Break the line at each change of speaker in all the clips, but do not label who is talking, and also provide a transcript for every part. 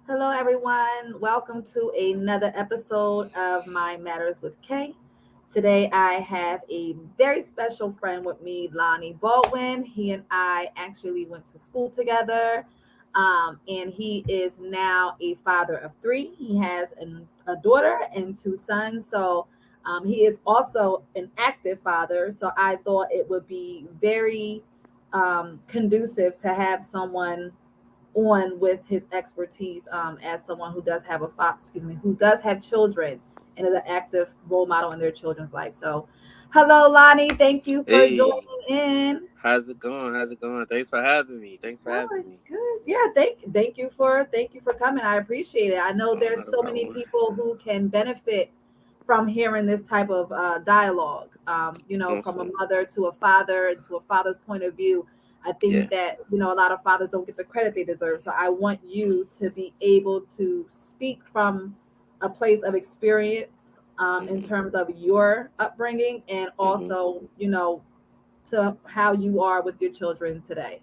Hello, everyone. Welcome to another episode of My Matters with Kay. Today, I have a very special friend with me, Lonnie Baldwin. He and I actually went to school together, and he is now a father of three. He has a daughter and two sons. He is also an active father. So, I thought it would be very conducive to have someone on with his expertise as someone who does have who does have children and is an active role model in their children's life. So, hello, Lonnie. Thank you for
Hey,
joining in.
how's it going? How's it going? Thanks for having me. Thanks for
Good,
having me.
good. Yeah, thank you for coming. I appreciate it. I know
Oh,
there's
not a
so many
problem.
people who can benefit from hearing this type of dialogue. From a
Awesome.
mother to a father, to a father's point of view. I
Yeah.
think that a lot of fathers don't get the credit they deserve. So I want you to be able to speak from a place of experience in
hmm
terms of your upbringing, and
hmm
also to how you are with your children today.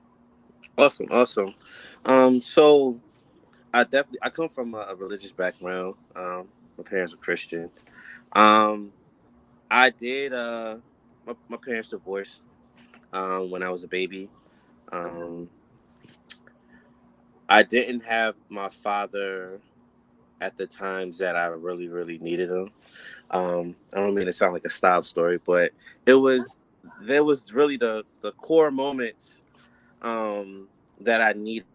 Awesome. Awesome. So I come from a religious background. My parents are Christians. Um, I did. My parents divorced. When I was a baby.
Okay.
Um, I didn't have my father at the times that I really needed him. I don't mean to sound like a style story, but it was there was really the core moments that I needed.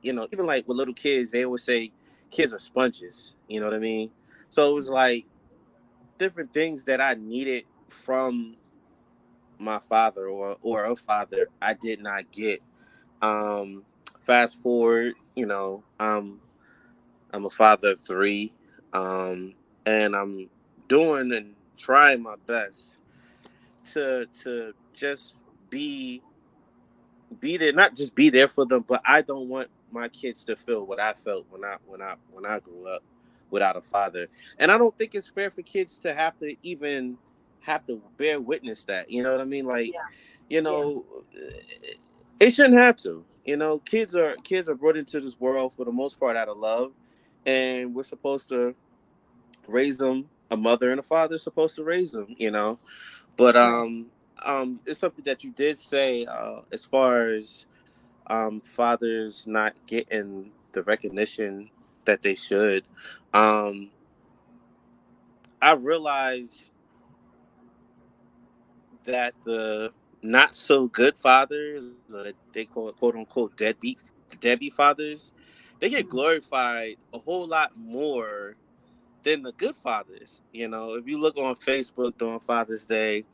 Even like with little kids, they always say kids are sponges. You know what I mean? So it was like different things that I needed from my father or a father I did not get. Um, Fast forward, I'm a father of three, and I'm doing and trying my best to just be be there, not just be there for them, but I don't want my kids to feel what I felt when I grew up without a father. And I don't think it's fair for kids to have to even have to bear witness that. You know what I mean? Like,
Yeah.
you
Yeah.
know, it shouldn't have to. Kids are brought into this world for the most part out of love, and we're supposed to raise them. A mother and a father are supposed to raise them. But
Right.
it's something that you did say as far as fathers not getting the recognition that they should. Um, I realized that the not so good fathers, or that they call it quote unquote deadbeat fathers, they get
Mhm.
glorified a whole lot more than the good fathers. If you look on Facebook during Father's Day,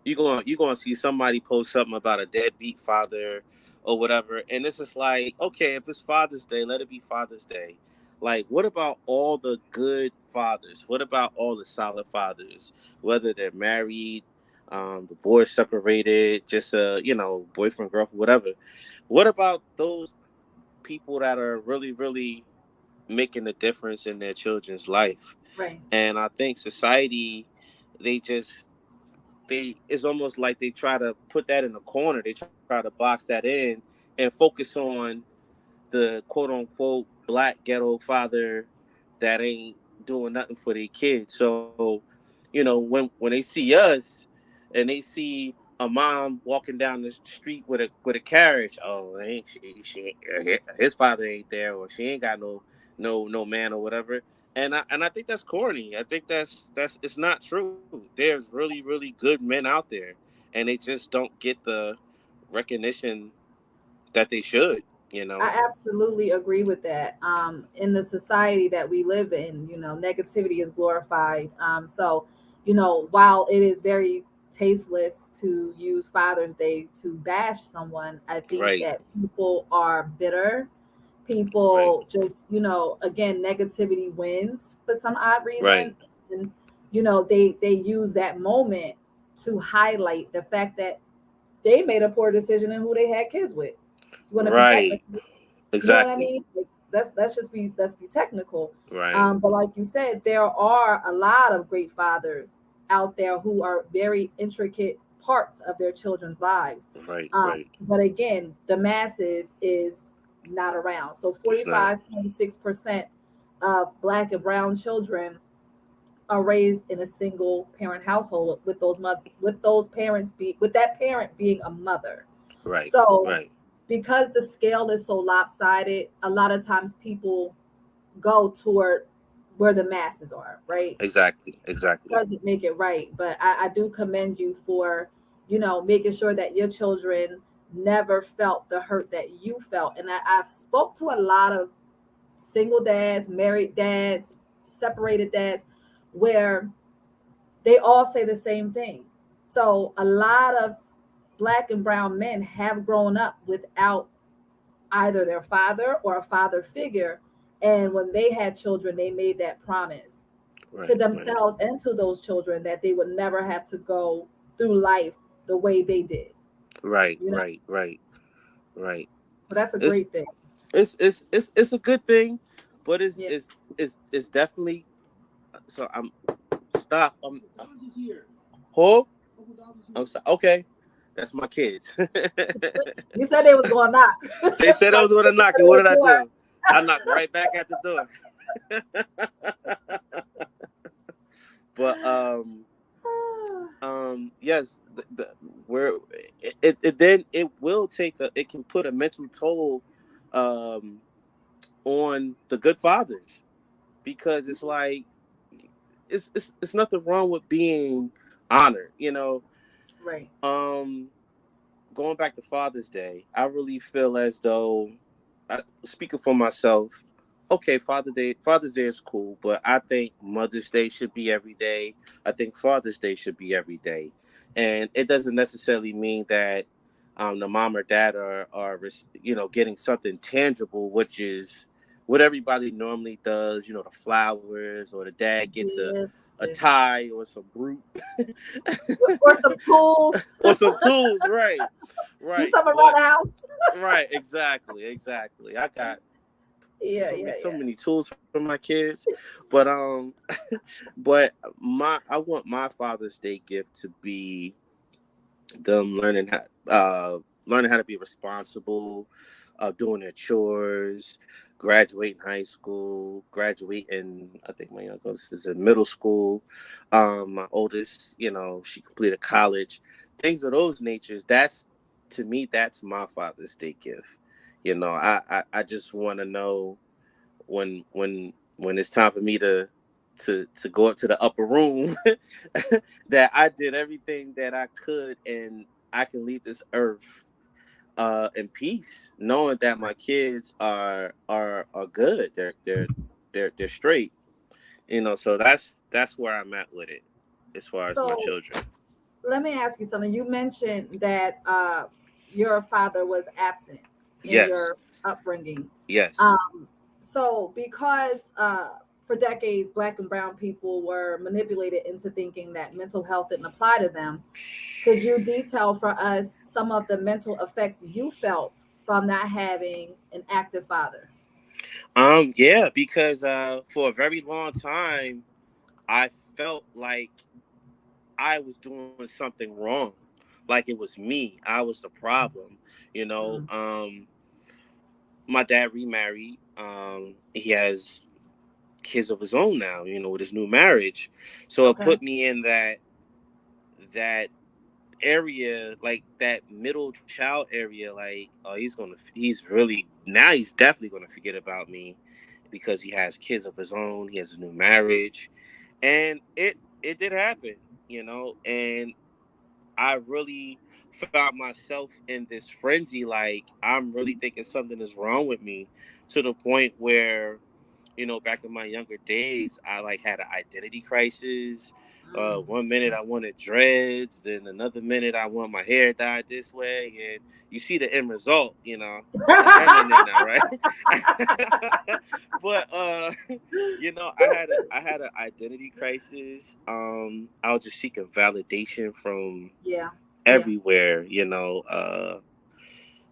you're gonna see somebody post something about a deadbeat father or whatever, and it's just like, okay, if it's Father's Day, let it be Father's Day. Like, what about all the good fathers? What about all the solid fathers, whether they're married, divorced, separated, just boyfriend, girlfriend, whatever? What about those people that are really making a difference in their children's life?
Right.
And I think society, they just they it's almost like they try to put that in a corner. They try to box that in and focus on the quote unquote black ghetto father that ain't doing nothing for their kids. So, when they see us and they see a mom walking down the street with a carriage, oh, ain't she his father ain't there, or she ain't got no man or whatever. And I think that's corny. I think that's it's not true. There's really good men out there, and they just don't get the recognition that they should.
I absolutely agree with that. In the society that we live in, negativity is glorified. While it is very tasteless to use Father's Day to bash someone, I think
Right,
that people are bitter.
right,
People just, again, negativity wins for some odd
right,
reason. And, they use that moment to highlight the fact that they made a poor decision in who they had kids with. You want to be
right.
technical, you know what I
Exactly.
mean? Like, let's be technical.
Right,
But like you said, there are a lot of great fathers out there who are very intricate parts of their children's lives.
right, right.
But again, the masses is not around. So
It's not.
45.6% of Black and brown children are raised in a single parent household with those parents be with that parent being a mother.
Right.
So
Right.
because the scale is so lopsided, a lot of times people go toward where the masses are, right?
Exactly. Exactly.
Doesn't make it right. But I do commend you for, making sure that your children never felt the hurt that you felt. And I've spoke to a lot of single dads, married dads, separated dads, where they all say the same thing. So a lot of Black and brown men have grown up without either their father or a father figure. And when they had children, they made that promise to
Right. Right.
themselves and to those children that they would never have to go through life the way they did,
Right.
you know?
Right. Right. Right.
So that's a
It's
great thing.
it's a good thing, but
Yeah.
it's definitely. So I'm stop. Who? I'm sorry. Okay, that's my kids.
You said they was going to knock.
They said I
Like,
was going to
open
knock it. What
the
did I
door.
do? I knocked right back at the door. But yes, where it then it will take a it can put a mental toll um on the good fathers, because it's like it's nothing wrong with being honored,
Right.
um going back to Father's Day, I really feel as though, speaking for myself, okay, Father's Day is cool, but I think Mother's Day should be every day. I think Father's Day should be every day, and it doesn't necessarily mean that the mom or dad are getting something tangible, which is what everybody normally does. The flowers, or the dad gets
Gifts
a
and
tie or some brute
or some tools.
or some tools, right?
Do
Right.
something around
But
the house.
right, exactly, exactly. I got
Yeah,
so
yeah,
many so
yeah.
many tools for my kids. But but I want my Father's Day gift to be them learning how to be responsible, doing their chores, graduating high school, graduating. I think my youngest is in middle school. My oldest, she completed college. Things of those natures. That's to me. That's my Father's Day gift. I just want to know when it's time for me to go up to the upper room that I did everything that I could, and I can leave this earth in peace, knowing that my kids are good. They're straight. So that's where I'm at with it as far as my
So
children.
let me ask you something. You mentioned that your father was absent in
Yes.
your upbringing.
Yes.
Um, so, because for decades, Black and Brown people were manipulated into thinking that mental health didn't apply to them, could you detail for us some of the mental effects you felt from not having an active father?
Yeah, because for a very long time I felt like I was doing something wrong. Like it was me. I was the problem. You know,
Mm,
my dad remarried. He has kids of his own now, with his new marriage. So it
okay.
put me in that area, like that middle child area, like, oh, he's definitely gonna forget about me because he has kids of his own, he has a new marriage. And it did happen, and I really found myself in this frenzy, like I'm really thinking something is wrong with me, to the point where, back in my younger days, I like had an identity crisis.
Mm.
1 minute I wanted dreads, then another minute I want my hair dyed this way, and you see the end result. It's ending now, right? But I had an identity crisis. I was just seeking validation from
Yeah, yeah.
everywhere,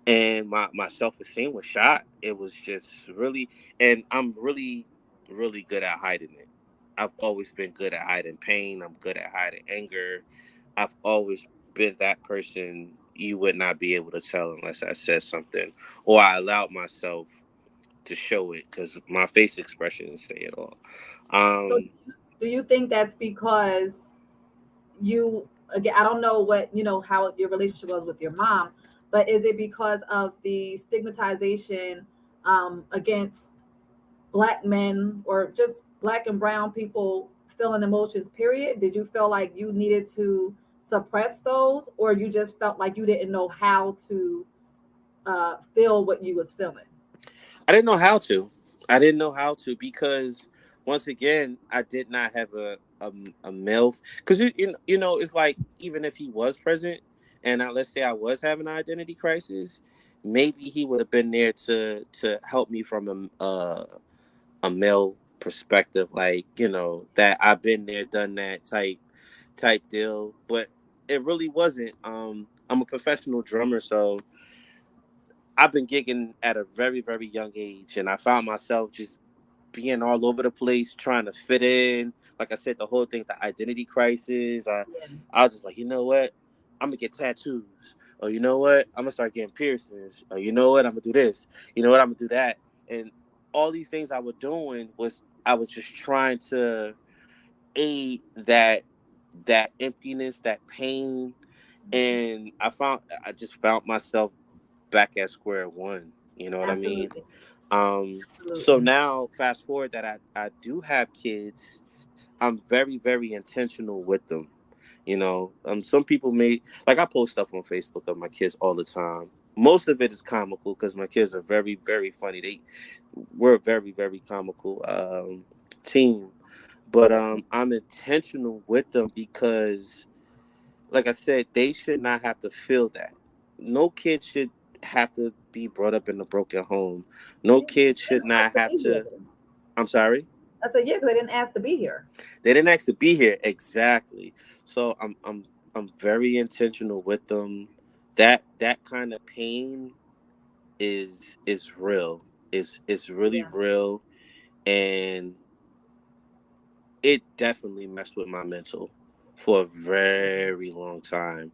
and my self-esteem was shot. It was just really, and I'm really really good at hiding it. I've always been good at hiding pain. I'm good at hiding anger. I've always been that person, you would not be able to tell unless I said something or I allowed myself to show it because my face expression say it all.
So
Um,
do you think that's because you, again, I don't know what, how your relationship was with your mom, but is it because of the stigmatization against black men or just black and brown people feeling emotions, period? Did you feel like you needed to suppress those, or you just felt like you didn't know how to feel what you was feeling?
I didn't know how to. I didn't know how to because once again, I did not have a male because you know it's like even if he was present and let's say I was having an identity crisis, maybe he would have been there to help me from a male perspective, like that I've been there, done that type deal, but it really wasn't. I'm a professional drummer, so I've been gigging at a very young age, and I found myself just being all over the place, trying to fit in. Like I said, the whole thing, the identity crisis.
Yeah,
I was just like, you know what? I'm gonna get tattoos, or you know what? I'm gonna start getting piercings, or you know what? I'm gonna do this. You know what? I'm gonna do that, and all these things I was doing was I was just trying to aid that emptiness, that pain, and I just found myself back at square one. You know what I mean?
absolutely,
So
absolutely.
now, fast forward that I do have kids, I'm very intentional with them. Some people may like I post stuff on Facebook of my kids all the time. Most of it is comical because my kids are very funny. We're a very comical team, but I'm intentional with them because like I said, they should not have to feel that. No kid should have to be brought up in a broken home. No
Yeah, they
kid should
didn't ask
not
to
have
be here.
to. I'm sorry.
I said, yeah, because they didn't ask to be here.
They didn't ask to be here exactly. So I'm very intentional with them. That kind of pain is real. It's really
Yeah,
real, and it definitely messed with my mental for a very long time.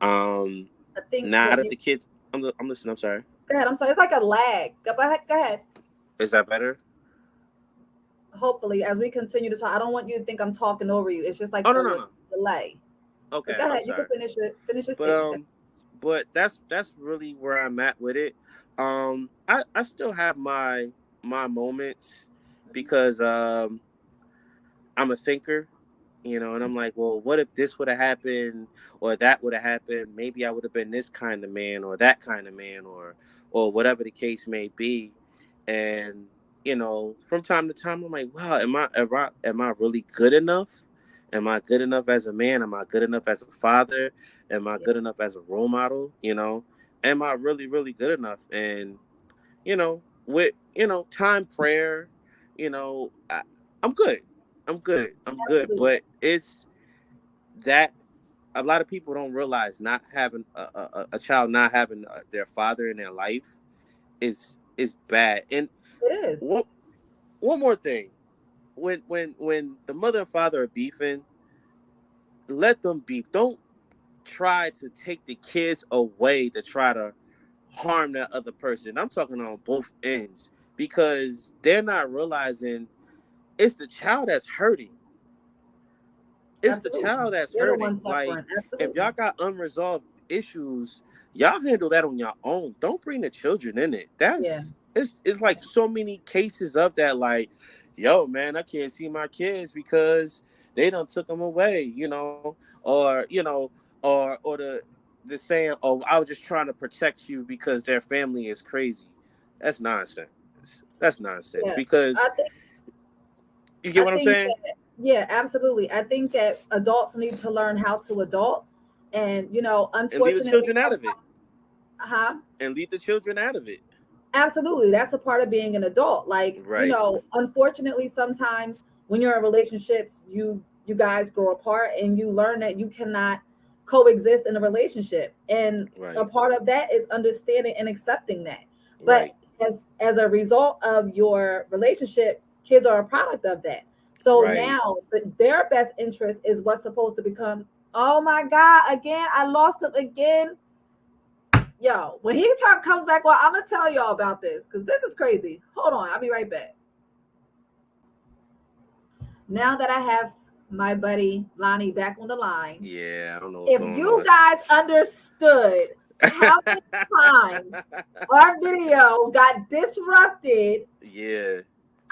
Um,
I think
Now
what
that
you,
the kids, I'm listening. I'm sorry.
go ahead. I'm sorry. It's like a lag. Go ahead. Go ahead.
Is that better?
Hopefully, as we continue to talk, I don't want you to think I'm talking over you. It's just like
Oh
a
no no no.
delay. But
Okay,
go
I'm
ahead. You can
sorry.
finish your
But
statement.
that's really where I'm at with it. I still have my moments because I'm a thinker, and I'm like, well, what if this would have happened or that would have happened? Maybe I would have been this kind of man or that kind of man or whatever the case may be. And from time to time, I'm like, wow, am I really good enough? Am I good enough as a man? Am I good enough as a father? Am I
Yeah,
good enough as a role model? Am I really good enough? And with time, prayer, I'm good. I'm good.
absolutely.
But it's that a lot of people don't realize not having a child, not having their father in their life is bad. And
It is.
one one more thing, when the mother and father are beefing, let them beef. Don't try to take the kids away to try to harm that other person. I'm talking on both ends because they're not realizing it's the child that's hurting. It's the
Absolutely.
child that's
You're the
hurting.
one
Like,
suffering.
if
Absolutely.
y'all got unresolved issues, y'all handle that on your own. Don't bring the children in it.
Yeah.
It's like so many cases of that. Like, yo, man, I can't see my kids because they done took them away. Or or the saying, oh, I was just trying to protect you because their family is crazy. That's nonsense. That's nonsense
Yeah.
because
I think
you get
I
what I'm
think
saying,
that, yeah, absolutely. I think that adults need to learn how to adult. And
and leave the
unfortunately,
children out of it.
huh?
And leave the children out of it.
Absolutely. That's a part of being an adult. Like,
Right,
unfortunately sometimes when you're in relationships, you guys grow apart and you learn that you cannot coexist in a relationship. And a
right,
part of that is understanding and accepting that. But
right,
as a result of your relationship, kids are a product of that. So
right.
now their best interest is what's supposed to become, oh my God, again, I lost him again. Yo, when he comes back, well, I'm gonna tell y'all about this because this is crazy. Hold on, I'll be right back. Now that I have my buddy Lonnie back on the line,
Yeah, I don't know what's
if
going
you
on.
guys understood how many times our video got disrupted,
Yeah,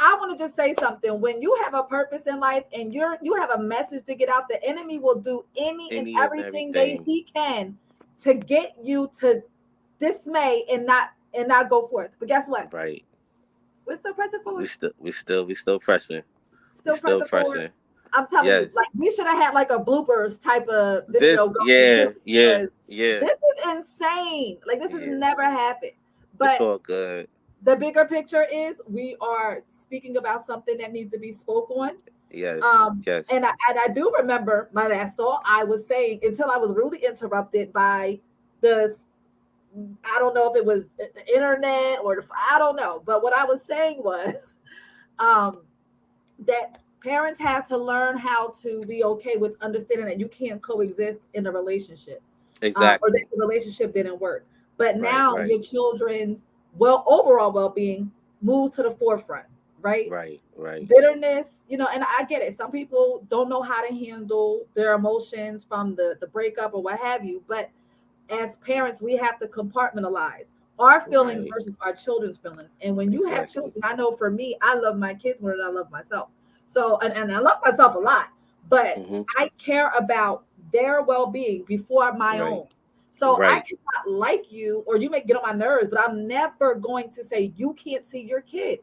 I want to just say something. When you have a purpose in life and you have a message to get out, the enemy will do any and
any and
everything
everything.
he can to get you to dismay and not go forth. But guess what?
Right.
We're still pressing
We
forward.
still we still we still pressing. We
Still
still
pressing forward.
pressing.
I'm telling you,
Yes.
like we should have had like a bloopers type of video
This
going too,
yeah, yeah,
because
yeah,
this is insane. Like this has
yeah.
never happened.
It's
But
all good.
the bigger picture is we are speaking about something that needs to be spoke on.
Yes, yes.
And I do remember my last thought. I was saying until I was really interrupted by the I don't know if it was the internet or I don't know, but what I was saying was um, that parents have to learn how to be okay with understanding that you can't coexist in a relationship, or that
Exactly.
the relationship didn't work. But
Right,
now
right,
your children's overall well being moves to the forefront, right?
right, right,
Bitterness, and I get it. Some people don't know how to handle their emotions from the breakup or what have you. But as parents, we have to compartmentalize our feelings
right.
versus our children's feelings. And when you have
Exactly.
children, I know for me, I love my kids more than I love myself. So, and I love myself a lot, but
Mm-hmm.
I care about their well being before my
Right,
own. So I
right,
cannot like you, or you may get on my nerves, but I'm never going to say you can't see your kid.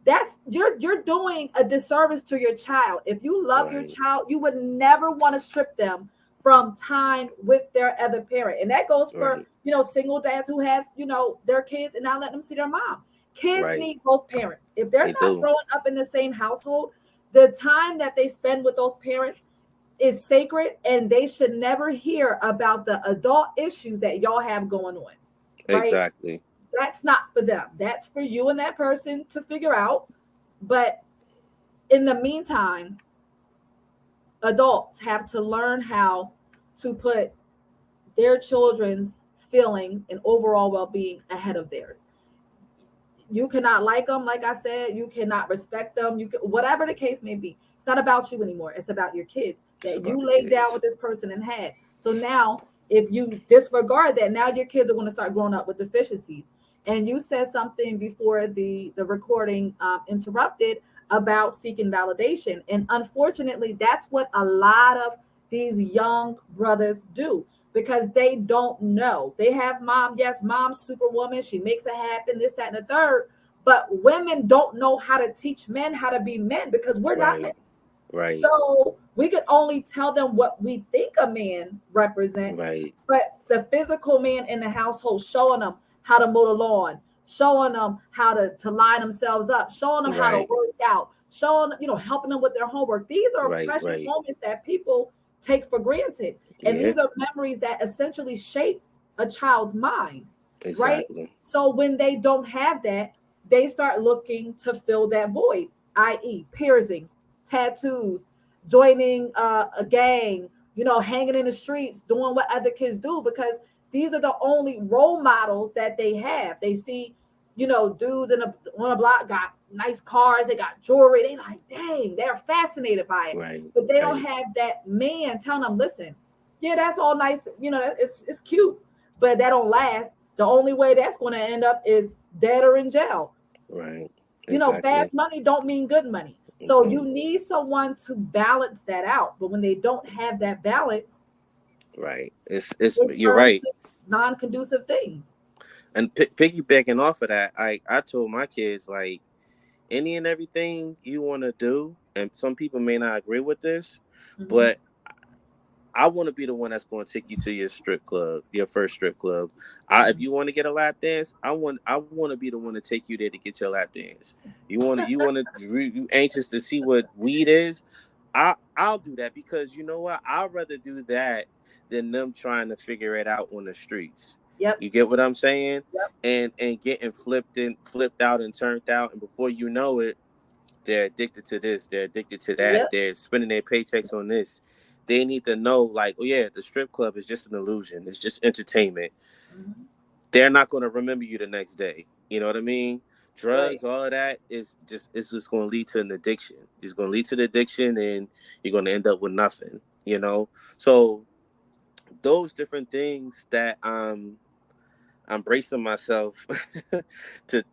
That's you're doing a disservice to your child. If you love your
right,
child, you would never want to strip them from time with their other parent. And that goes for,
right,
single dads who have, their kids and not letting them see their mom. Kids
right.
need both parents. If they're
They
not
do.
growing up in the same household, the time that they spend with those parents is sacred, and they should never hear about the adult issues that y'all have going on. Right?
Exactly.
That's not for them. That's for you and that person to figure out. But in the meantime, adults have to learn how to put their children's feelings and overall well-being ahead of theirs. You cannot like them, like I said. You cannot respect them. Whatever the case may be. It's not about you anymore. It's about your kids
It's
that you
about the
laid down
kids.
with this person and had. So now, if you disregard that, now your kids are going to start growing up with deficiencies. And you said something before the recording interrupted about seeking validation, and unfortunately, that's what a lot of these young brothers do because they don't know. They have mom, yes, mom's superwoman. She makes it happen, this, that, and the third. But women don't know how to teach men how to be men because we're not men.
Right, right,
So we could only tell them what we think a man represents,
right,
but the physical man in the household, showing them how to mow the lawn, showing them how to line themselves up, showing them how to
right,
work out, showing, helping them with their homework. These are
right,
precious
right.
moments that people take for granted. And
Yeah,
these are memories that essentially shape a child's mind, right?
exactly.
So when they don't have that, they start looking to fill that void, i.e., piercings, tattoos, joining a gang, hanging in the streets, doing what other kids do, because these are the only role models that they have. They see, dudes on a block got nice cars, they got jewelry, they like, dang, they're fascinated by it.
Right,
But they don't
right,
have that man telling them, listen, yeah, that's all nice, it's cute, but that don't last. The only way that's going to end up is dead or in jail.
right. Exactly.
Fast money don't mean good money. So you
Mm-mm.
need someone to balance that out. But when they don't have that balance,
Right. It's
it
you're
turns
right.
to non-conducive things.
And piggybacking off of that, I told my kids like any and everything you want to do, and some people may not agree with this,
Mhm.
but I want to be the one that's going to take you to your strip club, your first strip club. If
Mhm.
you want to get a lap dance, I want to be the one to take you there to get your lap dance. You anxious to see what weed is. I'll do that because you know what? I'd rather do that than them trying to figure it out on the streets.
Yep.
You get what I'm saying?
Yep.
And getting flipped out and turned out, and before you know it, they're addicted to this, they're addicted to that,
Yep.
they're spending their paychecks on this. They need to know, like, oh yeah, the strip club is just an illusion. It's just entertainment.
Mhm.
they're not going to remember you the next day. You know what I mean?
Right.
Drugs, all of that is just going to lead to an addiction. It's going to lead to the addiction, and you're going to end up with nothing. You know, so those different things that I'm bracing myself to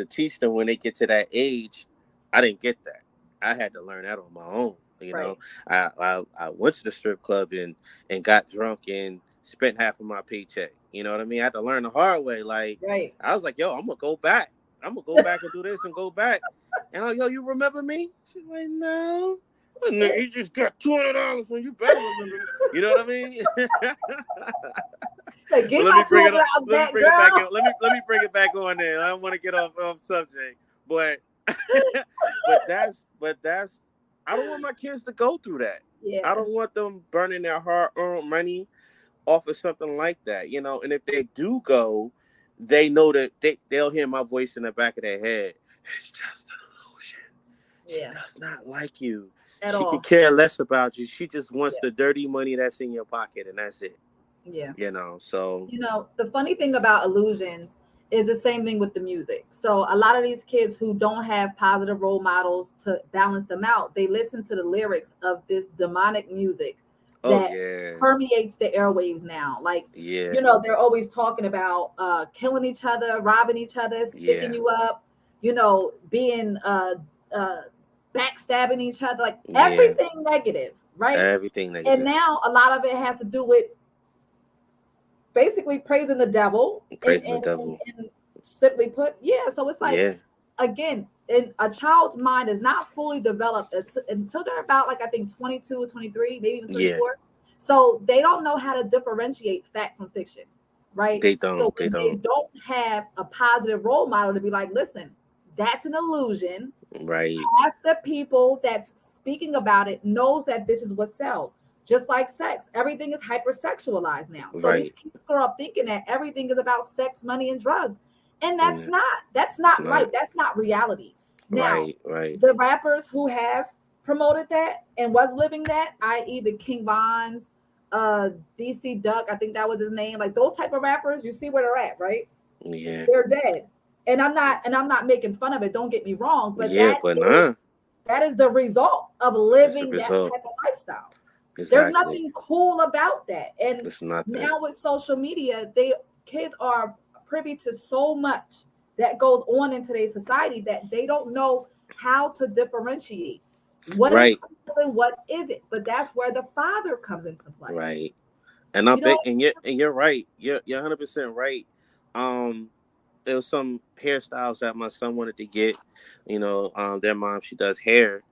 teach them when they get to that age. I didn't get that. I had to learn that on my own. You know,
Right.
I went to the strip club and got drunk and spent half of my paycheck. You know what I mean? I had to learn the hard way. Like
Right.
I was like, yo, I'm gonna go back. I'm gonna go back and do this and go back. And yo, you remember me? She's like, no. Well, nigga,
It,
you just got $200 when you better remember me. You know what I mean?
like,
But
get
let
my
me bring it up.
$200
Let me
back,
bring it back in.
girl.
Let me bring it back on there. I don't want to get off subject, but but that's I don't want my kids to go through that. I
Yeah.
don't want them burning their hard-earned money off of something like that, you know. And if they do go, they know that they'll hear my voice in the back of their head. It's just an illusion. She
Yeah.
does not like you.
At
She could
all.
care less about you. She just wants
Yeah.
the dirty money that's in your pocket, and that's it.
Yeah.
You know. So
The funny thing about illusions is the same thing with the music. So a lot of these kids who don't have positive role models to balance them out, they listen to the lyrics of this demonic music
oh
that
yeah,
permeates the airways now. Like,
yeah,
they're always talking about killing each other, robbing each other, sticking
yeah,
you up, being uh backstabbing each other, like
yeah.
everything negative, right?
Everything
And
negative.
now a lot of it has to do with basically praising the devil and
Praising the devil.
simply put, yeah. So it's like,
Yeah,
again, in a child's mind is not fully developed until they're about, like, I think 22 or 23, maybe even
yeah.
24. So they don't know how to differentiate fact from fiction, right?
They
So
don't. They
when they
don't.
don't have a positive role model to be like, listen, that's an illusion.
Right.
Half the people that's speaking about it knows that this is what sells. Just like sex, everything is hypersexualized now. So these
Right.
kids grow up thinking that everything is about sex, money, and drugs, and that's
Yeah.
not. That's
It's
not life.
not.
That's not reality. Now,
Right. Right.
the rappers who have promoted that and was living that, i.e., the King Bonds, DC Duck, I think that was his name. Like those type of rappers, you see where they're at, right?
Yeah.
They're dead. And I'm not making fun of it, don't get me wrong, but
Yeah. But nah.
that is the result of
It's a
living that
result.
type of lifestyle. There's
Exactly.
nothing cool about that. And
It's nothing.
now with social media, kids are privy to so much that goes on in today's society that they don't know how to differentiate what is
Right.
cool and what isn't. But that's where the father comes into play.
Right. And I
You know,
bet, and you're right. You're 100% right. Um, there was some hairstyles that my son wanted to get. You know, their mom, she does hair,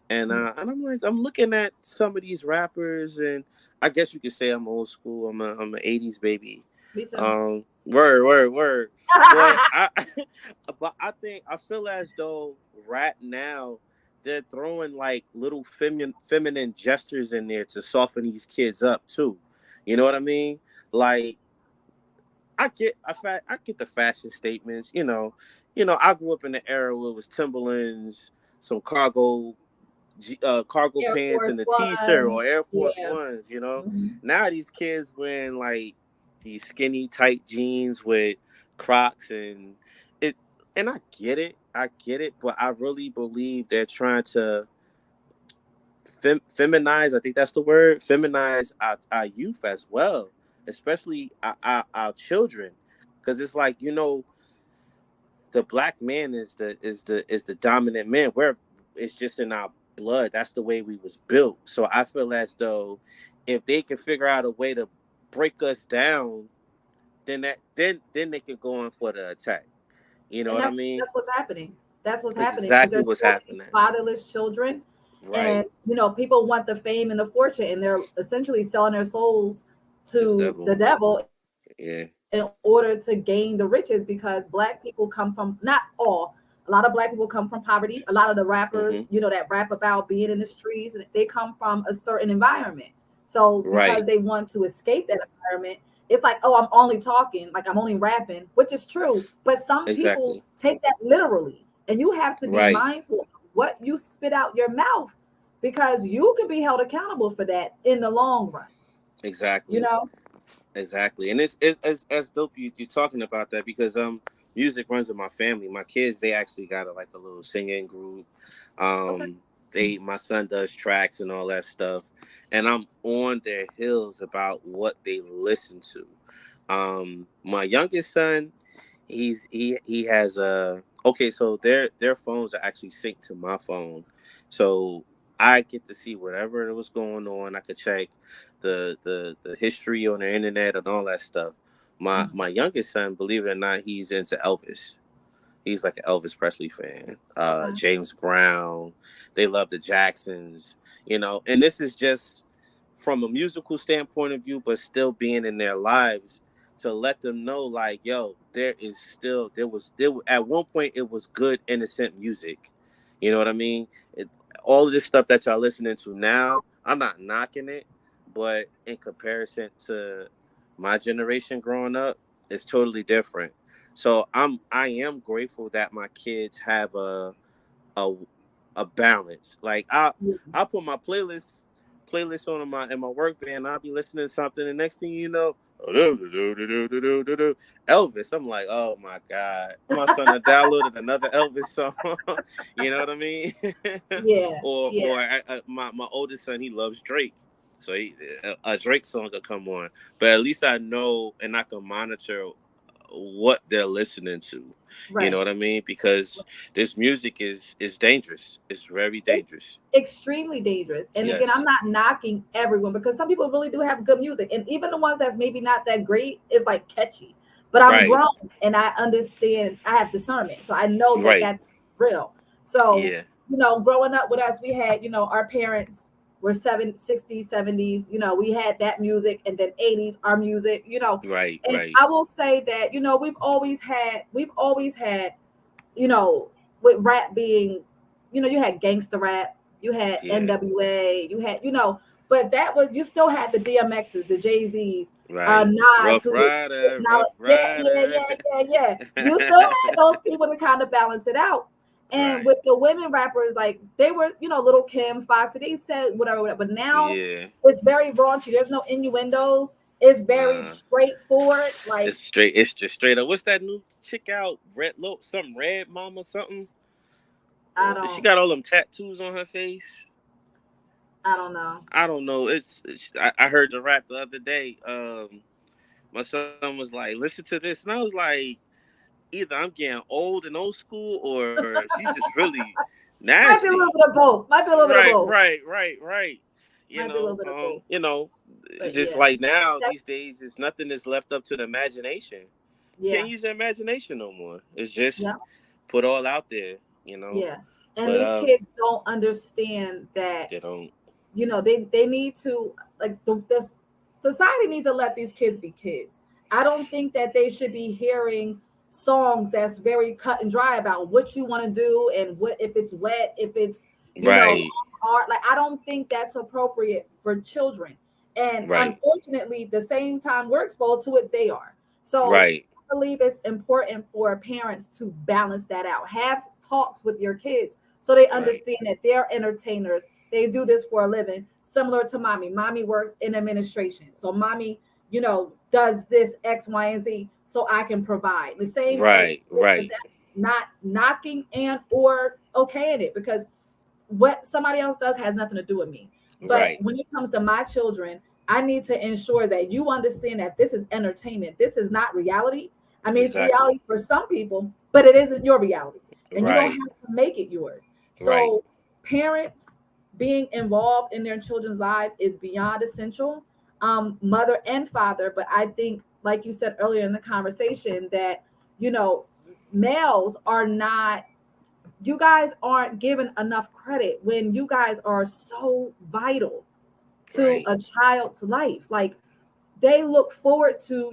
and I'm like, I'm looking at some of these rappers, and I guess you could say I'm old school. I'm an '80s baby.
me too.
Word. But but I feel as though right now they're throwing like little feminine gestures in there to soften these kids up too. You know what I mean? Like I get the fashion statements. I grew up in the era where it was Timberlands, some cargo
Air
pants
Force
and a t-shirt or
Ones.
Air Force
Yeah.
Ones.
Mhm.
Now these kids wearing like these skinny tight jeans with Crocs it. And I get it, but I really believe they're trying to feminize. I think that's the word. Feminize our youth as well, especially our children, because it's like the black man is the dominant man. Where it's just in our blood. That's the way we was built. So I feel as though if they can figure out a way to break us down, then they can go on for the attack. You know
And
what I
that's
mean?
that's what's happening. That's what's
That's
happening because
exactly
there's
what's
so many
happening.
fatherless children,
Right.
and people want the fame and the fortune, and they're essentially selling their souls
To the
to the
devil.
devil in order to
Yeah.
gain the riches, because black people come from, not all, a lot of black people come from poverty. A lot of the rappers,
Mm-hmm.
that rap about being in the streets, and they come from a certain environment. So because they
Right.
want to escape that environment, it's like, oh, I'm only talking, like I'm only rapping, which is true. But some people
Exactly.
take that literally. And you have to be
Right.
mindful of what you spit out your mouth, because you can be held accountable for that in the long run, you
Exactly.
know?
Exactly, and it's dope you talking about that because music runs in my family. My kids, they actually got like a little singing group.
Okay.
They my son does tracks and all that stuff, and I'm on their heels about what they listen to. My youngest son, he has a okay, so their phones are actually synced to my phone, so I get to see whatever was going on. I could check the history on the internet and all that stuff.
Mhm.
My youngest son, believe it or not, he's into Elvis. He's like an Elvis Presley fan.
Okay.
James Brown. They love the Jacksons, and this is just from a musical standpoint of view, but still being in their lives to let them know, like, yo, at one point it was good, innocent music. You know what I mean? All of this stuff that y'all listening to now, I'm not knocking it, but in comparison to my generation growing up, it's totally different. So I am grateful that my kids have a a balance. Like
Yeah.
I put my playlist on in my work van. I'll be listening to something, and next thing you know, Elvis. I'm like, oh my god, my son had downloaded another Elvis song. You know what I mean?
Yeah.
or
Yeah.
my oldest son, he loves Drake. So a Drake song could come on, but at least I know and I can monitor what they're listening to. You know
Right.
what I mean? Because this music is dangerous. It's very
It's
dangerous.
extremely dangerous. And again, I'm
Yes.
not knocking everyone because some people really do have good music. And even the ones that's maybe not that great is like catchy. But I'm
Right.
grown and I understand, I have discernment. So I know that
Right.
that's real. So,
Yeah.
growing up with us, we had, our parents were 60s, 70s, we had that music and then 80s, our music.
Right.
And
Right.
I will say that, we've always had, you know, with rap being, you had gangster rap, you had
Yeah.
NWA, you had, but that was you still had the DMXs, the Jay Z's,
Right.
Nas,
Rough
who was
Rider.
spitting
Rough
out, yeah, yeah,
Rider.
yeah, yeah, yeah. You still had those people to kind of balance it out. And
Right.
with the women rappers, like they were, Little Kim, Foxy, they said whatever, whatever. But now
Yeah.
it's very raunchy. There's no innuendos. It's very
Nah.
straightforward. Like
It's just straight up. What's that new chick out? Something red mama something.
I
She
don't,
got all them tattoos on her face.
I don't know.
I don't know. I heard the rap the other day. My son was like, "Listen to this," and I was like, "Either I'm getting old school, or she's just really
Might be a little
nasty."
bit of both. Might be a little bit of
Right,
both.
right, right, right.
Might be a little bit of both.
It's
But
just
yeah,
like now
that's
these days, it's nothing is left up to the imagination.
yeah,
Can't use the imagination no more. It's
yeah,
just put all out there.
yeah. And
But
these kids don't understand that
they don't.
they need to, like, the society needs to let these kids be kids. I don't think that they should be hearing songs that's very cut and dry about what you want to do and what if it's wet, if it's
Right,
hard. Like I don't think that's appropriate for children. And
right,
unfortunately, the same time we're exposed to it, they are. So
right,
I believe it's important for parents to balance that out. Have talks with your kids so they
right,
understand that they're entertainers, they do this for a living, similar to mommy. Mommy works in administration. So mommy, does this X, Y, and Z so I can provide. The same thing
right,
with them,
right,
not knocking and or okaying it because what somebody else does has nothing to do with me. But
right.
when it comes to my children, I need to ensure that you understand that this is entertainment. This is not reality. I mean, it's
Exactly.
reality for some people, but it isn't your reality. And you don't
Right,
have to make it yours.
right,
So, parents being involved in their children's life is beyond essential, mother and father. But I think, like you said earlier in the conversation, that, you know, males are not, you guys aren't given enough credit when you guys are so vital to
right,
a child's life. Like they look forward to,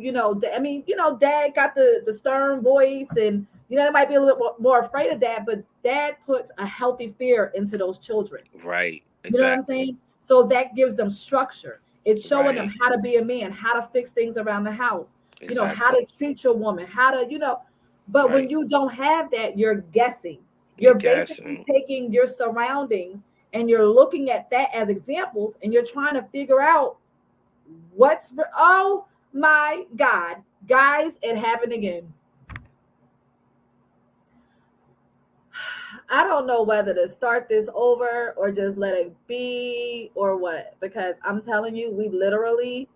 I mean, dad got the stern voice and, they might be a little bit more afraid of that, but dad puts a healthy fear into those children.
right.
You know what I'm
Exactly.
saying? So that gives them structure. It's showing them
Right.
how to be a man, how to fix things around the house, how
Exactly.
to treat your woman, how to, but when
Right.
you don't have that, you're guessing.
You're
You're basically
gassing.
taking your surroundings and you're looking at that as examples and you're trying to figure out oh, My God, guys, it happened again. I don't know whether to start this over or just let it be or what, because I'm telling you, we literally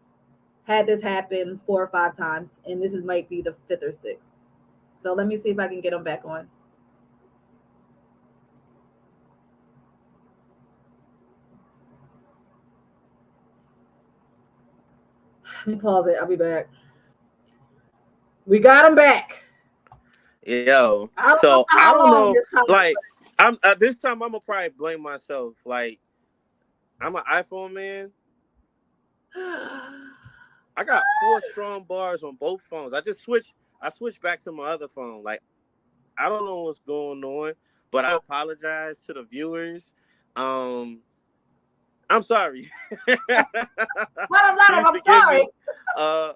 had this happen 4 or 5 times, and this is might be the fifth or sixth. So let me see if I can get them back on. Let me pause it. I'll be back. We got them back.
Yo,
I don't know
so
for
I
how
don't
long
know.
this time.
Like, I'm this time I'm gonna probably blame myself. Like, I'm an iPhone man. I got 4 strong bars on both phones. I switched back to my other phone. Like, I don't know what's going on, but I apologize to the viewers. Um, I'm sorry.
Let him.
Please
I'm
forgive
sorry.
me. Uh,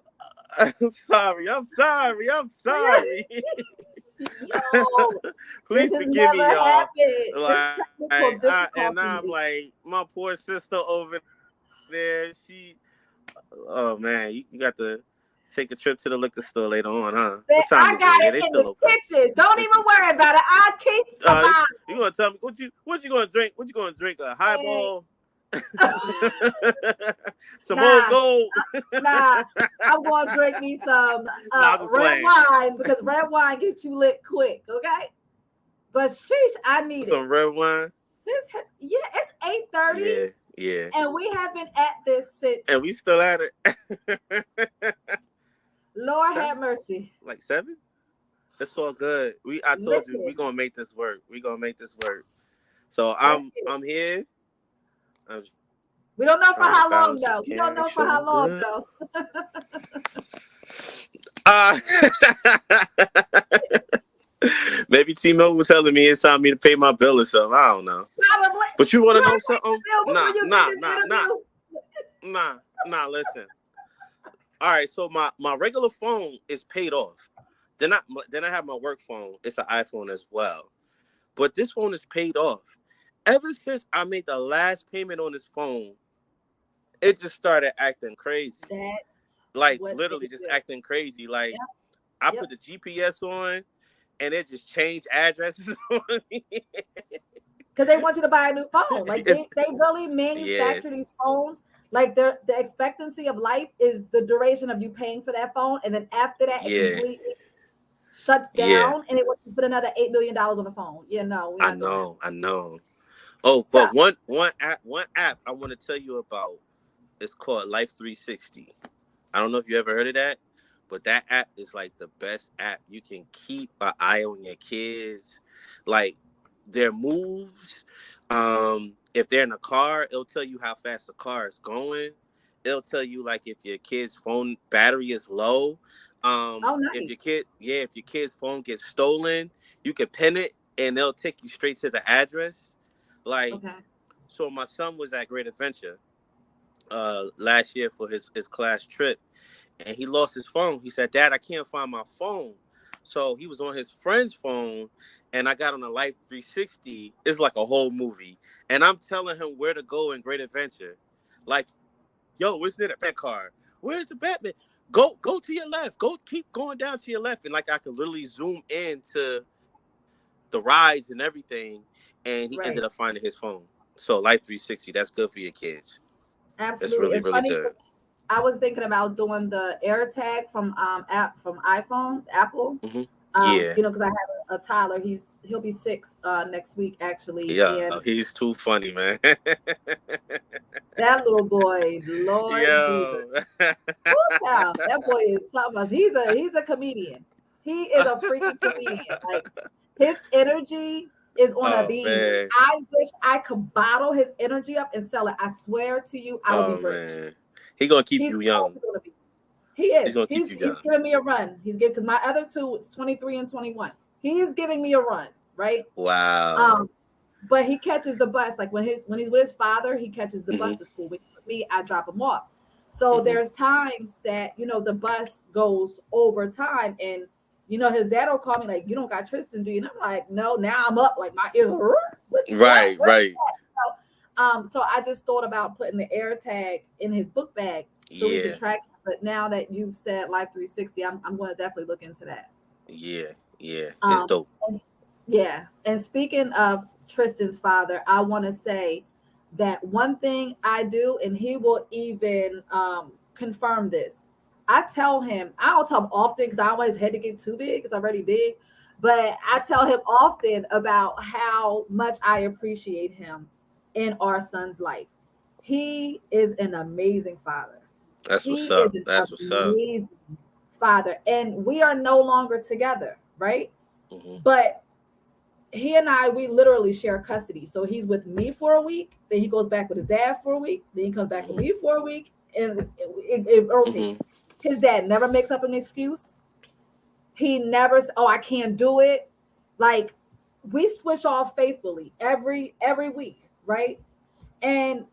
I'm sorry. I'm sorry. I'm sorry.
Yo, this
Please
has
forgive me,
never
y'all.
happened. This
Like,
technical
and now I'm
difficulties.
like, my poor sister over there. Oh man, you got to take a trip to the liquor store later on, huh? What time is it?
I
Yeah, they
got
still
it in
open.
the kitchen. Don't even worry about it. I keep
Uh,
surviving.
you gonna tell me what you gonna drink? What you gonna drink? A
Hey,
highball, some old
nah,
gold.
nah. I'm gonna drink me some
Nah, I'm just
red
playing.
wine because red wine gets you lit quick. Okay, but sheesh, I need
Some
it.
red wine.
This has it's 8:30,
Yeah, yeah.
and we have been at this
And
since.
we still at it.
Lord have
Seven,
mercy.
like seven. It's all good. I told you we
Listen,
gonna make this work. We gonna make this work. So
let's get it.
I'm here. I'm trying to balance this
We don't know for
camera. Make
how
sure
long
I'm
though. We
good.
don't know for how long though.
Uh, maybe T-Mobile was telling me it's time for me to pay my bill or something. I don't know.
Probably.
But you want
You
to know
gotta pay the
something?
bill before you do this interview.
Nah, nah. Listen. All right. So my regular phone is paid off. Then I have my work phone. It's an iPhone as well. But this phone is paid off. Ever since I made the last payment on this phone, it just started acting crazy.
That's
Like
what they
literally just
do.
acting crazy. Like
Yep,
I
yep.
put the GPS on and it just changed addresses on me.
Because they want you to buy a new phone. Like
It's
they really
yeah,
manufacture these phones. Like the expectancy of life is the duration of you paying for that phone, and then after that, it
yeah,
completely shuts
yeah.
down, and it wants to put another $8 million on the phone. Yeah, no, we're
I
not doing that.
know, I know. Oh,
So,
but one app I want to tell you about is called Life 360. I don't know if you ever heard of that, but that app is like the best app. You can keep an eye on your kids, like their moves. If they're in a car, it'll tell you how fast the car is going. It'll tell you like if your kid's phone battery is low.
oh,
If
nice.
if your kid's phone gets stolen, you can pin it and they'll take you straight to the address. Like,
Okay.
so my son was at Great Adventure last year for his class trip, and he lost his phone. He said, "Dad, I can't find my phone." So he was on his friend's phone, and I got on a Life 360. It's like a whole movie, and I'm telling him where to go in Great Adventure. Like, yo, where's near the Batman car? Where's the Batman? Go to your left. Go keep going down to your left, and like I could literally zoom into the rides and everything. And he ended up
Right.
finding his phone. So Life 360, that's good for your kids. It's really
Absolutely.
really
It's
good.
funny. I was thinking about doing the AirTag from app from iPhone, Apple.
Hmm. Yeah.
Because I have a Tyler. He'll be 6 next week actually,
Yeah,
and
he's too funny, man.
that little boy, Lord Jesus,
Yo.
woo child, that boy is something else. He's a comedian. He is a freaking comedian. Like his energy is on a
Oh
beam.
man.
I wish I could bottle his energy up and sell it. I swear to you, I would be
Oh
rich.
man. He gonna keep
He's
you young.
always going to be. He
He's
is.
gonna keep
He's
you
he's
young.
giving me a run. He's giving because my other two is 23 and 21. He's giving me a run, right?
Wow.
Um, but he catches the bus like when he's with his father, he catches the bus
Hmm.
to school. With me, I drop him off. So
Hmm.
there's times that the bus goes over time, and his dad will call me like, "You don't got Tristan, do you?" And I'm like, "No." Now I'm up, like my ears are what?
Right,
Where's
right.
that? So I just thought about putting the air tag in his book bag, so we can
Yeah.
track. But now that you've said Life 360, I'm going to definitely look into that.
Yeah. Yeah. It's
Um,
dope.
and- yeah. And speaking of Tristan's father, I want to say that one thing I do, and he will even confirm this. I tell him, I don't tell him often because I always had to get too big because I'm already big, but I tell him often about how much I appreciate him in our son's life. He is an amazing father.
That's
He
what's
is
up.
an
That's what's up.
amazing father. And we are no longer together, right?
Hmm.
But he and I, we literally share custody. So he's with me for a week, then he goes back with his dad for a week, then he comes back with
Hmm.
me for a week, and it rotates.
Hmm.
His dad never makes up an excuse. He never, oh, I can't do it. Like we switch off faithfully every week, right? And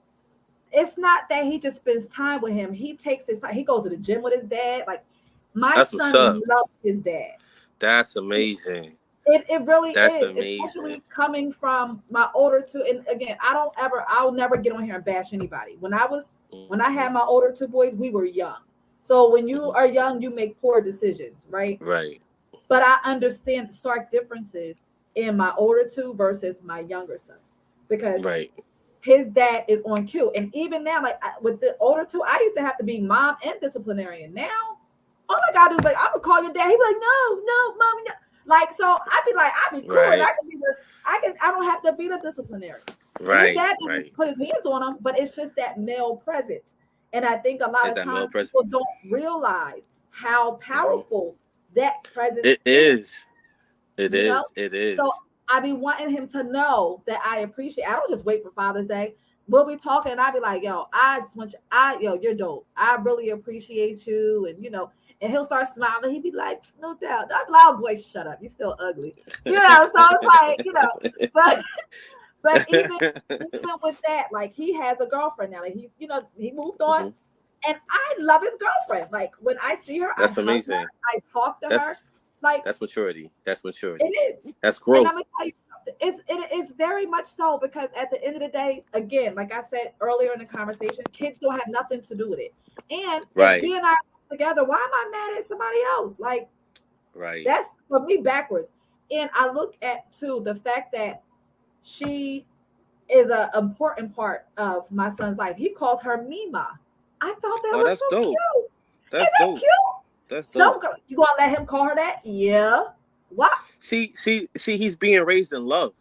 it's not that he just spends time with him. He takes his time. He goes to the gym with his dad. Like my
That's what's
son
up.
loves his dad.
That's amazing.
It really
That's
is,
amazing.
especially coming from my older two. And again, I'll never get on here and bash anybody. When I
Hmm.
had my older two boys, we were young. So when you
Hmm.
are young, you make poor decisions, right?
Right.
But I understand the stark differences in my older two versus my younger son because
Right.
his dad is on cue. And even now, like with the older two, I used to have to be mom and disciplinarian. Now, all I gotta do is like, I'm gonna call your dad. He'd be like, no, mommy, no. Like, so I'd be cool and
Right.
I don't have to be the disciplinarian. His
Right.
dad doesn't
Right.
put his hands on him, but it's just that male presence. And I think a lot
Is
of
that male
times
present?
people don't realize how
Hmm.
powerful that presence
It
is,
is. It
you know?
is. It
So
is.
I be wanting him to know that I appreciate. I don't just wait for Father's Day. We'll be talking, and I be like, "Yo, I just want you. Yo, you're dope. I really appreciate you." And and he'll start smiling. He'd be like, "No doubt." I'm like, "Oh boy, shut up. You still ugly." So it's like, but but even with that, like he has a girlfriend now. Like he moved on,
Hmm.
and I love his girlfriend. Like when I see her, I
That's
hug her,
amazing.
I talk to her.
That's
Like
that's maturity. That's
it
maturity.
is.
That's
And I'm
growth.
gonna tell you something. It is very much so because at the end of the day, again, like I said earlier in the conversation, kids don't have nothing to do with it. And if
Right.
he and I are together, why am I mad at somebody else? Like
Right.
that's for me backwards. And I look at too the fact that she is an important part of my son's life. He calls her Mima. I thought that
Oh,
was
that's
so
dope.
cute. Isn't
That's
that
dope.
cute?
That's
Some
dope.
girl, you gonna let him call her that? Yeah. What?
See. He's being raised in love.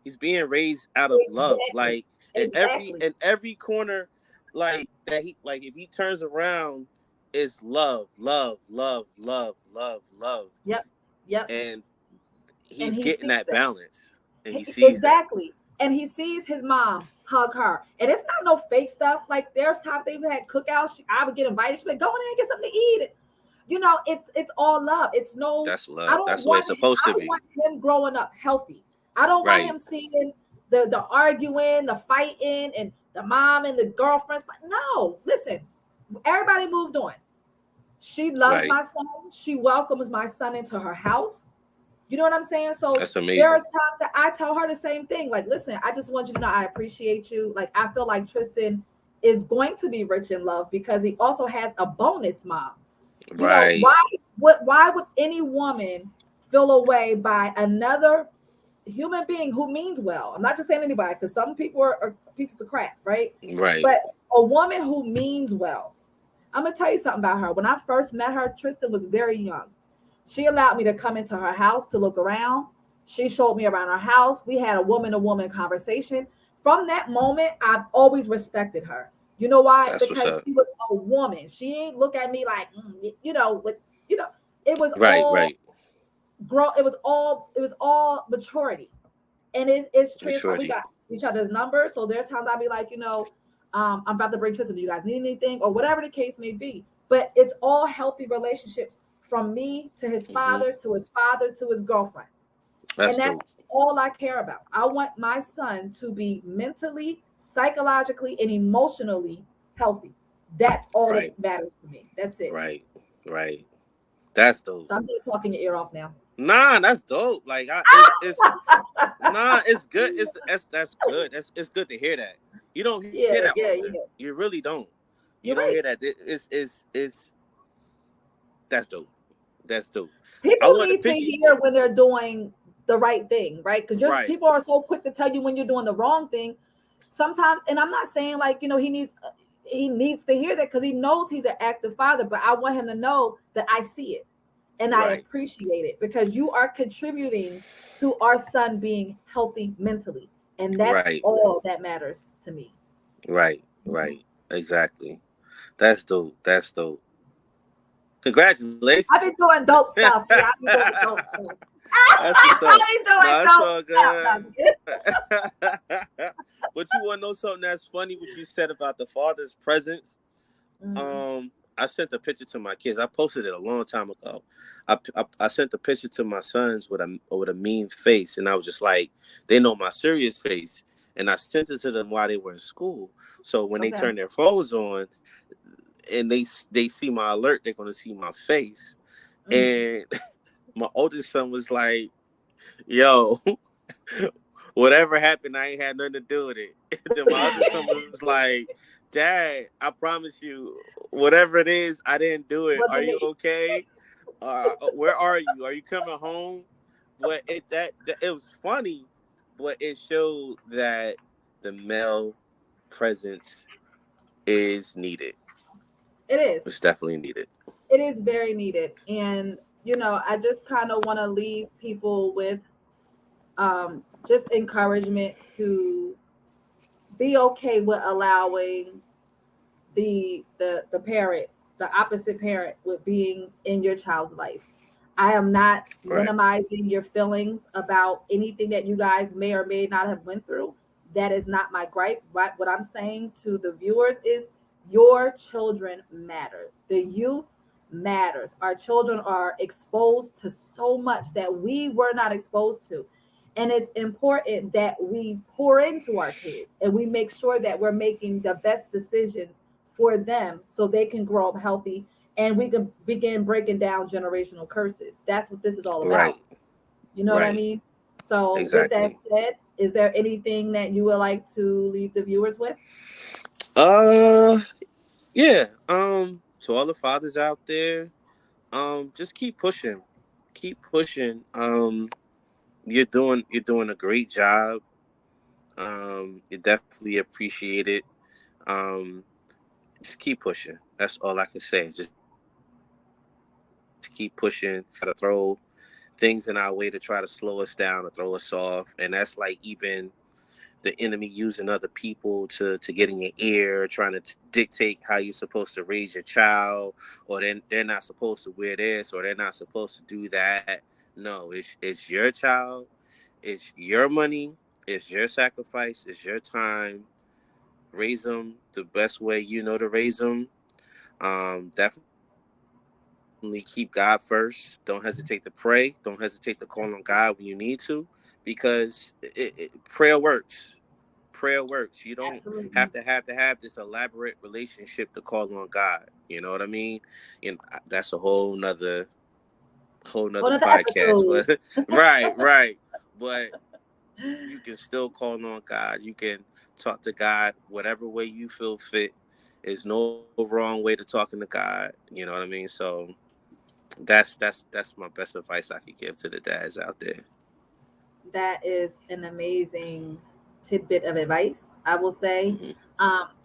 He's being raised out of love.
Exactly.
Like
Exactly.
in every corner, like that. He like if he turns around, is love, love, love, love, love, love,
Yep. Yep.
and
And
he's
he
getting
sees
that
that.
balance, and he sees that.
Exactly. And he sees his mom hug her. And it's not no fake stuff. Like there's times they've had cookouts. I would get invited. She'd be like, go in there and get something to eat. It's all love. It's no,
That's love. That's the way it's supposed
I
to
don't
be.
want him growing up healthy. I don't want
Right.
him seeing the arguing, the fighting, and the mom and the girlfriends. But no, listen, everybody moved on. She loves
Right.
my son. She welcomes my son into her house. You know what I'm saying? So
That's
there are
amazing.
times that I tell her the same thing. Like, listen, I just want you to know I appreciate you. Like, I feel like Tristan is going to be rich in love because he also has a bonus mom.
Right.
Why would any woman feel away by another human being who means well? I'm not just saying anybody because some people are pieces of crap, right?
Right.
But a woman who means well. I'm gonna tell you something about her. When I first met her, Tristan was very young. She allowed me to come into her house to look around. She showed me around her house. We had a woman to woman conversation. From that moment, I've always respected her. You know why?
That's what's
Because
up.
she was a woman. She ain't look at me like, you know, it was
Right.
all
Right.
it was all maturity. And it's transparent. We
Maturity.
got each other's numbers. So there's times I'll be like, I'm about to bring Tristan. Do you guys need anything? Or whatever the case may be. But it's all healthy relationships from me to his
Hmm.
father, to his father, to his girlfriend. And
That's
that's
dope.
all I care about. I want my son to be mentally, psychologically, and emotionally healthy. That's all that
Right.
matters to me. That's it.
Right. Right. That's dope.
So I'm gonna talking your ear off now.
Nah, that's dope. Like it's nah, it's good. That's good. It's good to hear that. You don't hear that
Yeah, yeah,
often.
yeah.
You really don't.
You're
You don't
right.
hear that. It's that's dope. That's dope.
People
I want to
need to
piggy.
hear when they're doing the right thing, right? Because just
Right,
people are so quick to tell you when you're doing the wrong thing. Sometimes, and I'm not saying like he needs to hear that because he knows he's an active father, but I want him to know that I see it and I
right,
appreciate it because you are contributing to our son being healthy mentally, and that's
right,
all that matters to me.
right,
Mhm.
right. Exactly. That's dope. That's dope. Congratulations.
I be doing dope stuff. Yeah, I be doing dope stuff.
That's what's up.
I be doing
No, it's
dope
all
stuff.
good.
That's good.
But you want to know something that's funny? What you said about the father's presence.
Mm,
I sent a picture to my kids. I posted it a long time ago. I sent a picture to my sons with a mean face, and I was just like, they know my serious face, and I sent it to them while they were in school. So when they
okay.
turn their phones on and they see my alert, they're gonna see my face.
Mm.
And my oldest son was like, "Yo, whatever happened, I ain't had nothing to do with it." Then my other son was like, "Dad, I promise you, whatever it is, I didn't do it. Are
Wasn't
you
me.
okay? Where are you? Are you coming home?" But that it was funny, but it showed that the male presence is needed.
It is.
It's definitely needed.
It is very needed. And, I just kind of want to leave people with just encouragement to be okay with allowing the parent, the opposite parent, with being in your child's life. I am not
Right,
minimizing your feelings about anything that you guys may or may not have went through. That is not my gripe. Right? What I'm saying to the viewers is your children matter. The youth matters. Our children are exposed to so much that we were not exposed to. And it's important that we pour into our kids and we make sure that we're making the best decisions for them so they can grow up healthy and we can begin breaking down generational curses. That's what this is all
right,
about. You know what I
right.
mean? So, with that
Exactly.
said, is there anything that you would like to leave the viewers with?
Uh, yeah. To all the fathers out there, just keep pushing, keep pushing. You're doing a great job. You definitely appreciate it. Um, just keep pushing. That's all I can say. Just keep pushing. Try to throw things in our way to try to slow us down or throw us off, and that's like even the enemy using other people to get in your ear, trying to dictate how you're supposed to raise your child, or then they're not supposed to wear this, or they're not supposed to do that. No, it's your child, it's your money, it's your sacrifice, it's your time. Raise them the best way you know to raise them. Definitely keep God first. Don't hesitate to pray. Don't hesitate to call on God when you need to, because prayer works. Prayer works. You don't have to
Absolutely.
have this elaborate relationship to call on God. You know what I mean? And that's a whole nother
Another
podcast.
episode.
But right, right. But you can still call on God. You can talk to God whatever way you feel fit. There's no wrong way to talking to God. You know what I mean? So that's my best advice I could give to the dads out there.
That is an amazing tidbit of advice, I will say.
Hmm.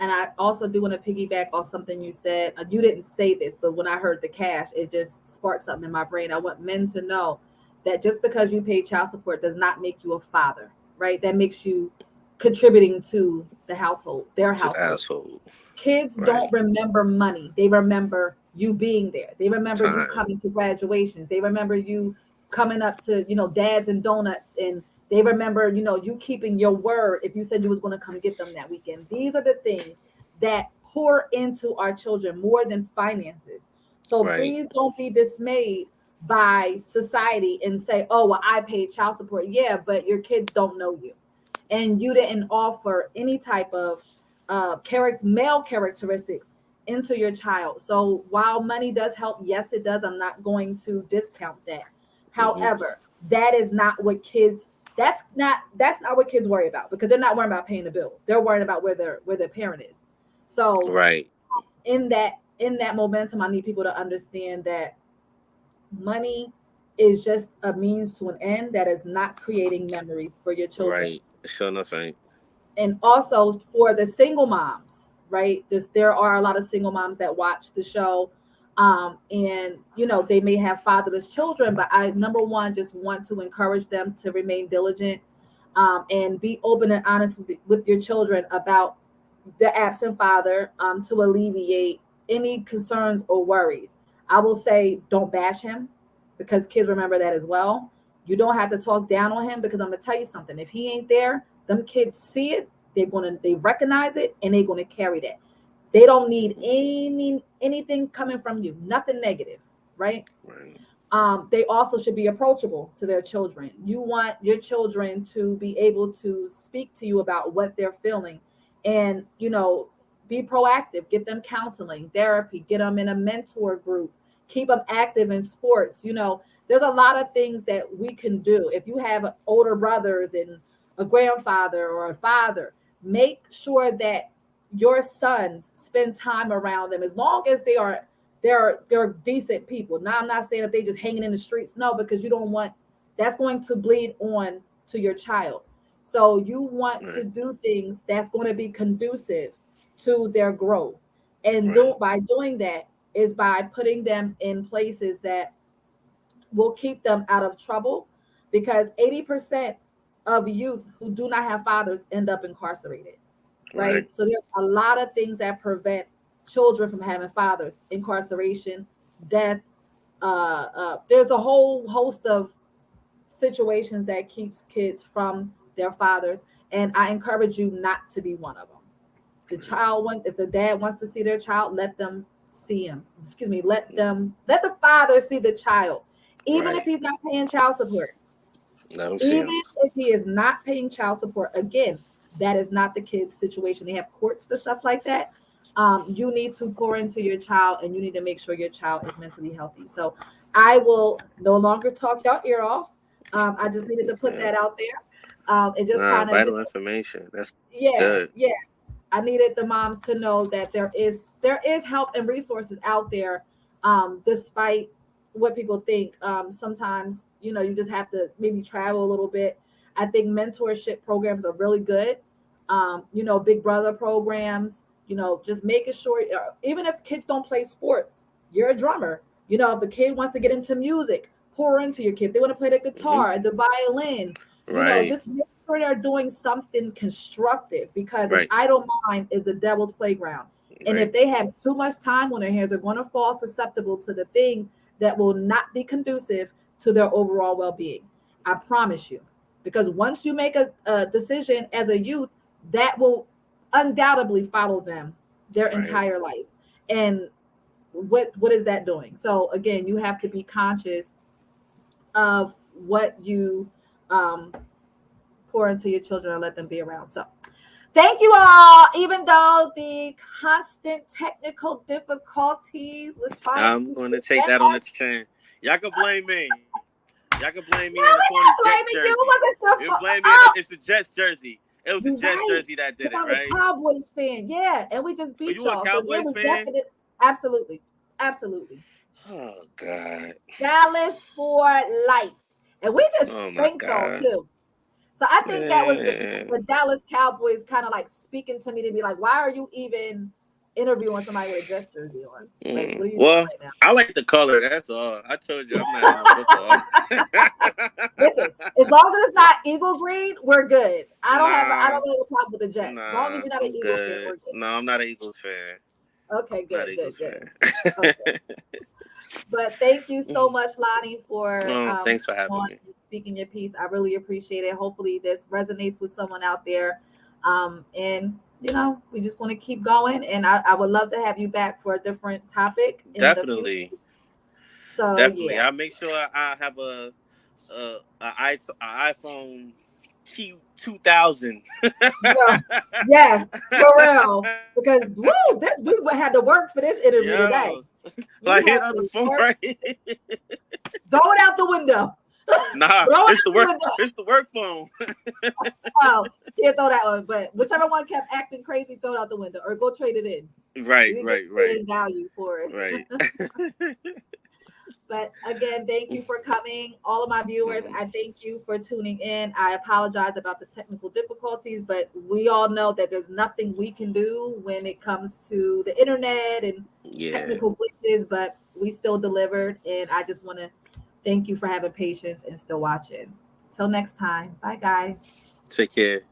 And I also do want to piggyback on something you said. You didn't say this, but when I heard the cash, it just sparked something in my brain. I want men to know that just because you pay child support does not make you a father, right? That makes you contributing to the household, their
To the
household.
household.
Kids don't
Right.
remember money. They remember you being there. They remember you
Time.
coming to graduations. They remember you coming up to, dads and donuts, and they remember, you keeping your word if you said you was going to come get them that weekend. These are the things that pour into our children more than finances. So
Right.
please don't be dismayed by society and say, "Oh, well, I paid child support." Yeah, but your kids don't know you and you didn't offer any type of male characteristics into your child. So while money does help, yes, it does. I'm not going to discount that.
Hmm.
However, that is not what kids. That's not what kids worry about because they're not worrying about paying the bills. They're worrying about where their parent is. So
Right.
in that momentum, I need people to understand that money is just a means to an end that is not creating memories for your children.
Right. Sure enough, ain't.
And also for the single moms, right? There are a lot of single moms that watch the show, and they may have fatherless children, but I, number one, just want to encourage them to remain diligent, and be open and honest with your children about the absent father, to alleviate any concerns or worries. I will say, don't bash him, because kids remember that as well. You don't have to talk down on him, because I'm gonna tell you something. If he ain't there, them kids see it, they recognize it, and they're gonna carry that. They don't need anything coming from you, nothing negative, right?
Right.
They also should be approachable to their children. You want your children to be able to speak to you about what they're feeling, and be proactive. Get them counseling, therapy, get them in a mentor group, keep them active in sports. There's a lot of things that we can do. If you have older brothers and a grandfather or a father, make sure that your sons spend time around them, as long as they're decent people. Now, I'm not saying if they just hanging in the streets, no, because you don't want that's going to bleed on to your child. So you want to
Right.
do things that's going to be conducive to their growth. And
Right.
by doing that is by putting them in places that will keep them out of trouble, because 80% of youth who do not have fathers end up incarcerated,
Right.
right? So there's a lot of things that prevent children from having fathers: incarceration, death. There's a whole host of situations that keeps kids from their fathers, and I encourage you not to be one of them. The child wants, if the dad wants to see their child, let them see him. Excuse me, let the father see the child, even if
Right.
he's not paying child support.
Let them see
Even
him.
if he is not paying child support, again, that is not the kid's situation. They have courts for stuff like that. You need to pour into your child, and you need to make sure your child is mentally healthy. So I will no longer talk y'all ear off. I just needed to put
Yeah.
that out there. And just
Nah,
kind of,
vital information. That's good.
yeah, yeah. I needed the moms to know that there is help and resources out there, despite what people think. Sometimes you just have to maybe travel a little bit. I think mentorship programs are really good. Big brother programs. Just making sure, even if kids don't play sports, you're a drummer. If a kid wants to get into music, pour into your kid. If they want to play the
Hmm.
guitar, the violin,
Right.
just make sure they're doing something constructive, because an
Right.
idle mind is the devil's playground. And
Right.
if they have too much time on their hands, they're going to fall susceptible to the things that will not be conducive to their overall well-being. I promise you. Because once you make a decision as a youth, that will undoubtedly follow them their
Right.
entire life. And what is that doing? So again, you have to be conscious of what you um, pour into your children and let them be around. So thank you all, even though the constant technical difficulties was trying
I'm
to
going to take
prevent
that on the
us.
chin. Y'all can blame me. Y'all can blame me
No,
in the corny
we're not
Jets
blaming you. It
jersey.
wasn't your
You
fault.
blame me in the,
Oh,
it's the Jets jersey. It was the
you're
Jets
right.
jersey that did
Because
it,
I'm a
right?
Cowboys fan. Yeah. And we just
Are
beat
you a
y'all. So there
Cowboys
was
fan?
definite. Absolutely. Absolutely.
Oh God.
Dallas for life. And we just
Oh my
spanked y'all
God.
too. So I think that was
Man.
the Dallas Cowboys kind of like speaking to me to be like, why are you even interviewing somebody with a Jets jersey on? Like, what are you
Well,
doing
I like the color. That's all. I told you I'm not into football.
right now? Listen, as long as it's not eagle green, we're good. I
Nah,
don't really have a problem with the Jets. As long
nah.
as you're not an
I'm
Eagle fan,
good.
we're good.
No, I'm not an Eagles fan.
Okay,
Not an
good, good,
Eagles
good.
fan.
Okay. But thank you so much, Lonnie, for
Oh, thanks for
on
having me.
and speaking your piece. I really appreciate it. Hopefully, this resonates with someone out there. And we just want to keep going. And I would love to have you back for a different topic in the future.
Definitely,
So
definitely.
yeah,
I'll make sure I have a iPhone T 2000.
yeah, yes, for real. Because woo, this we had to work for this interview today.
Yo,
We
like
had
hit on the
to
phone
work,
right.
throw it out the window.
Nah,
Throw it
it's
out
the
the
work.
window.
It's the work phone.
Oh, can't throw that one. But whichever one kept acting crazy, throw it out the window or go trade it in.
Right,
You can get
right, right,
trade value for it.
right.
But again, thank you for coming. All of my viewers,
Mhm.
I thank you for tuning in. I apologize about the technical difficulties, but we all know that there's nothing we can do when it comes to the internet and
Yeah.
technical glitches, but we still delivered. And I just want to thank you for having patience and still watching. Till next time. Bye, guys.
Take care.